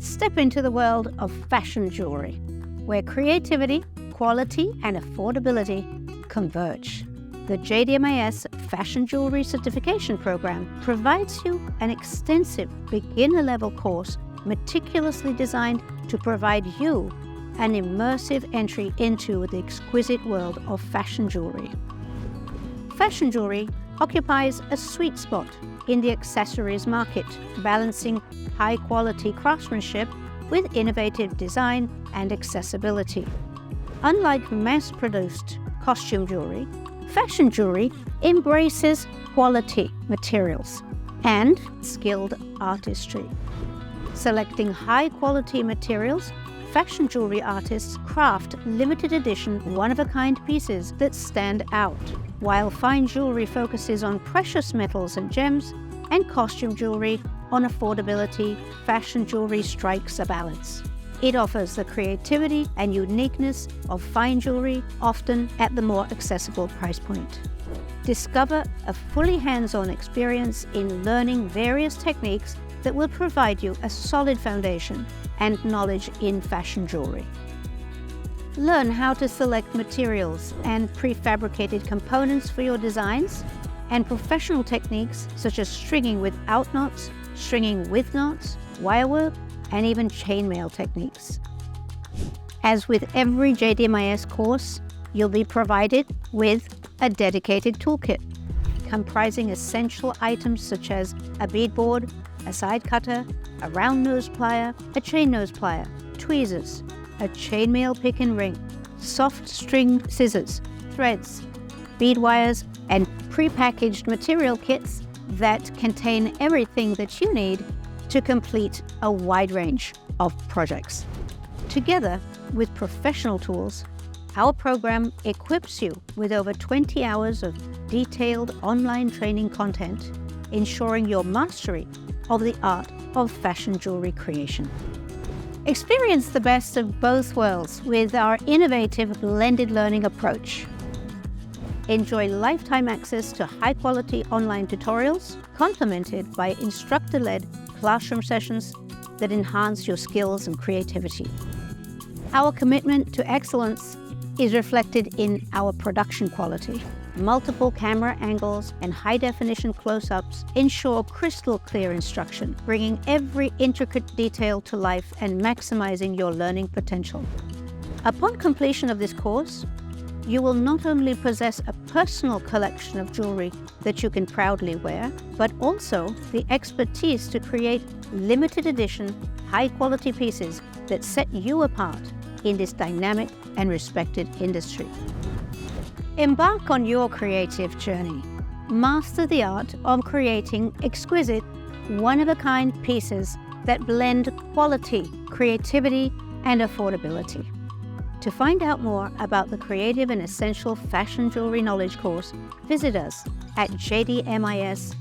Step into the world of fashion jewelry, where creativity, quality, and affordability converge. The JDMIS Fashion Jewellery Certification Program provides you an extensive beginner-level course meticulously designed to provide you an immersive entry into the exquisite world of fashion jewelry. Fashion jewelry occupies a sweet spot in the accessories market, balancing high-quality craftsmanship with innovative design and accessibility. Unlike mass-produced costume jewelry, fashion jewelry embraces quality materials and skilled artistry. Selecting high-quality materials, fashion jewelry artists craft limited edition, one-of-a-kind pieces that stand out, while fine jewelry focuses on precious metals and gems, and costume jewelry on affordability. Fashion jewelry strikes a balance. It offers the creativity and uniqueness of fine jewelry, often at the more accessible price point. Discover a fully hands-on experience in learning various techniques that will provide you a solid foundation and knowledge in fashion jewelry. Learn how to select materials and prefabricated components for your designs, and professional techniques such as stringing without knots, stringing with knots, wirework, and even chainmail techniques. As with every JDMIS course, you'll be provided with a dedicated toolkit comprising essential items such as a beadboard, a side cutter, a round nose plier, a chain nose plier, tweezers, a chainmail pick and ring, soft string scissors, threads, bead wires, and prepackaged material kits that contain everything that you need to complete a wide range of projects. Together with professional tools, our program equips you with over 20 hours of detailed online training content, ensuring your mastery of the art of fashion jewelry creation. Experience the best of both worlds with our innovative blended learning approach. Enjoy lifetime access to high-quality online tutorials, complemented by instructor-led classroom sessions that enhance your skills and creativity. Our commitment to excellence is reflected in our production quality. Multiple camera angles and high-definition close-ups ensure crystal clear instruction, bringing every intricate detail to life and maximizing your learning potential. Upon completion of this course, you will not only possess a personal collection of jewelry that you can proudly wear, but also the expertise to create limited edition, high-quality pieces that set you apart in this dynamic and respected industry. Embark on your creative journey. Master the art of creating exquisite, one-of-a-kind pieces that blend quality, creativity, and affordability. To find out more about the Creative and Essential Fashion Jewellery Knowledge course, visit us at jdmis.edu.sg.